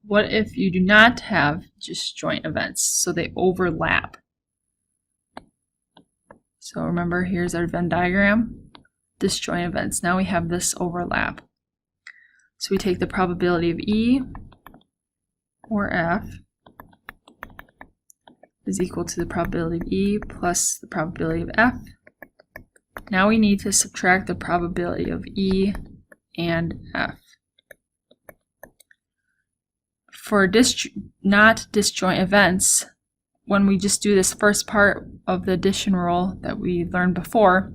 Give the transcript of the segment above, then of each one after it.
What if you do not have disjoint events, so they overlap? So remember, here's our Venn diagram, disjoint events. Now we have this overlap. So we take the probability of E or F is equal to the probability of E plus the probability of F. Now we need to subtract the probability of E and F. For not disjoint events, when we just do this first part of the addition rule that we learned before,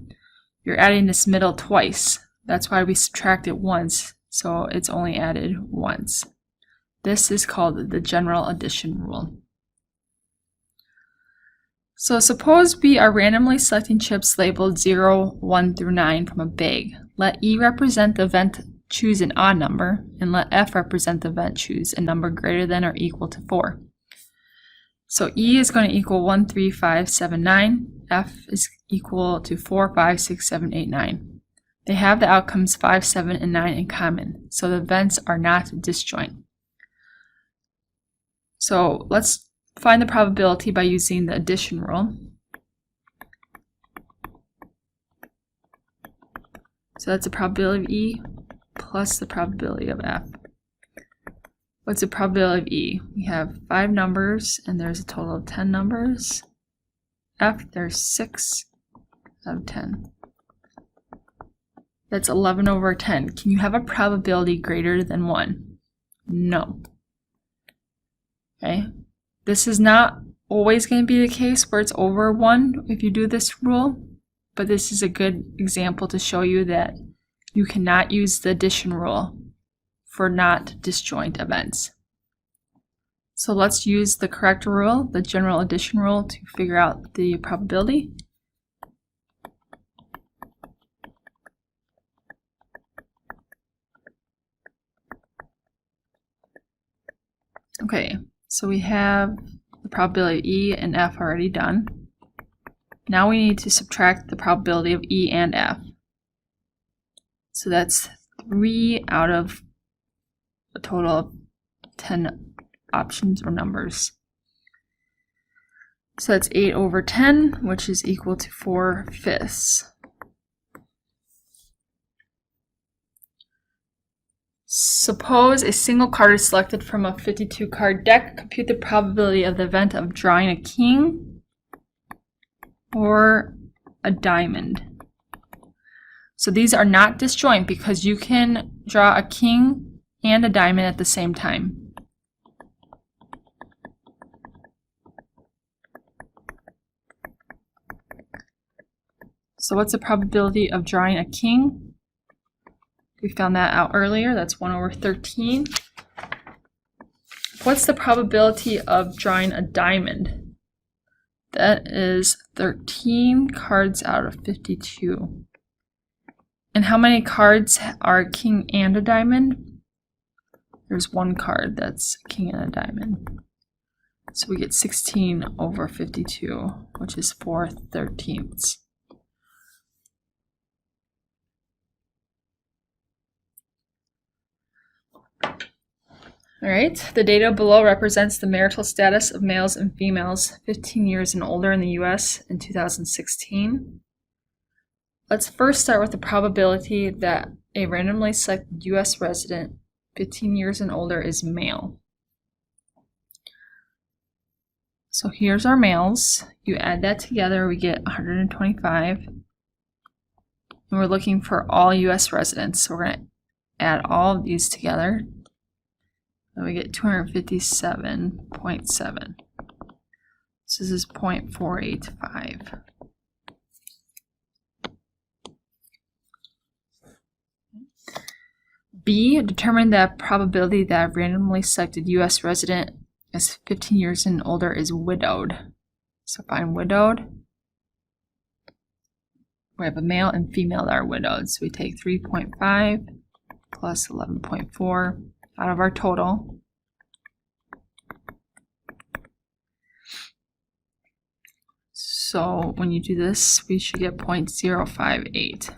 you're adding this middle twice. That's why we subtract it once, so it's only added once. This is called the general addition rule. So suppose we are randomly selecting chips labeled 0, 1 through 9 from a bag. Let E represent the event choose an odd number, and let F represent the event choose a number greater than or equal to 4. So E is going to equal 1, 3, 5, 7, 9. F is equal to 4, 5, 6, 7, 8, 9. They have the outcomes 5, 7, and 9 in common, so the events are not disjoint. So let's find the probability by using the addition rule. So that's the probability of E plus the probability of F. What's the probability of E? We have 5 numbers and there's a total of 10 numbers. F, there's 6 out of 10. That's 11 over 10. Can you have a probability greater than 1? No. Okay. This is not always going to be the case where it's over 1 if you do this rule, but this is a good example to show you that you cannot use the addition rule for not disjoint events. So let's use the correct rule, the general addition rule, to figure out the probability. Okay, so we have the probability of E and F already done. Now we need to subtract the probability of E and F. So that's 3 out of a total of 10 options or numbers. So that's 8 over 10, which is equal to 4/5. Suppose a single card is selected from a 52 card deck. Compute the probability of the event of drawing a king or a diamond. So these are not disjoint because you can draw a king and a diamond at the same time. So what's the probability of drawing a king? We found that out earlier. That's 1 over 13. What's the probability of drawing a diamond? That is 13 cards out of 52. And how many cards are a king and a diamond? There's 1 card that's a king and a diamond. So we get 16 over 52, which is 4/13. Alright, the data below represents the marital status of males and females 15 years and older in the US in 2016. Let's first start with the probability that a randomly selected US resident 15 years and older is male. So here's our males. You add that together, we get 125. And we're looking for all US residents. So we're going to add all of these together. And we get 257.7. So this is 0.485. B, determine the probability that a randomly selected US resident is 15 years and older is widowed. So find widowed. We have a male and female that are widowed. So we take 3.5 plus 11.4 out of our total. So when you do this, we should get 0.058.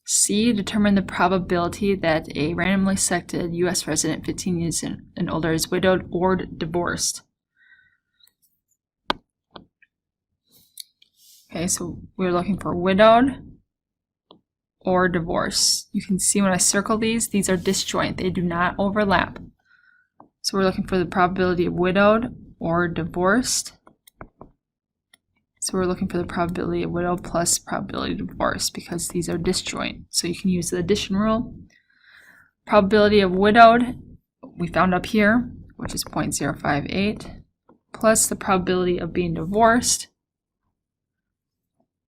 C, determine the probability that a randomly selected U.S. resident 15 years and older is widowed or divorced. Okay, so we're looking for widowed or divorced. You can see when I circle these are disjoint. They do not overlap. So we're looking for the probability of widowed or divorced. So we're looking for the probability of widowed plus probability of divorce because these are disjoint. So you can use the addition rule. Probability of widowed, we found up here, which is 0.058, plus the probability of being divorced,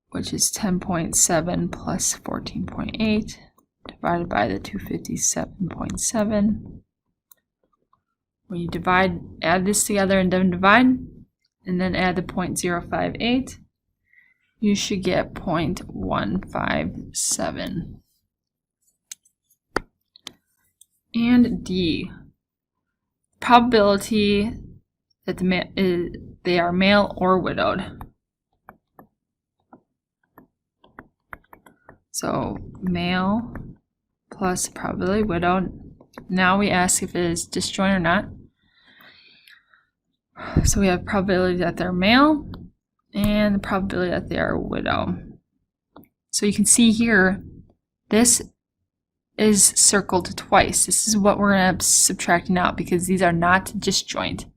which is 10.7 plus 14.8, divided by the 257.7. When you divide, add this together and then divide, and then add the 0.058, you should get 0.157. And D, probability that they are male or widowed. So male plus probability widowed. Now we ask if it is disjoint or not. So we have probability that they're male and the probability that they are widow. So you can see here, this is circled twice. This is what we're going to be subtracting out because these are not disjoint.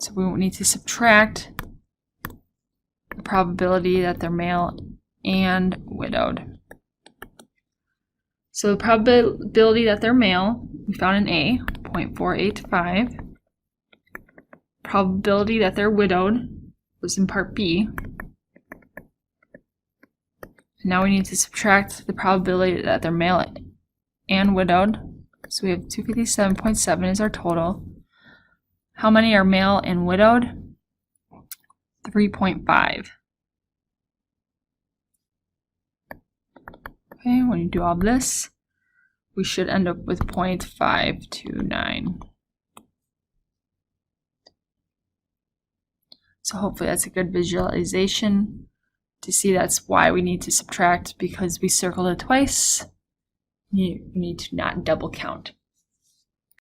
So we need to subtract the probability that they're male and widowed. So the probability that they're male, we found in A, 0.485. Probability that they're widowed was in part B. And now we need to subtract the probability that they're male and widowed. So we have 257.7 is our total. How many are male and widowed? 3.5. Okay, when you do all this, we should end up with 0.529. So hopefully that's a good visualization to see that's why we need to subtract, because we circled it twice. You need to not double count.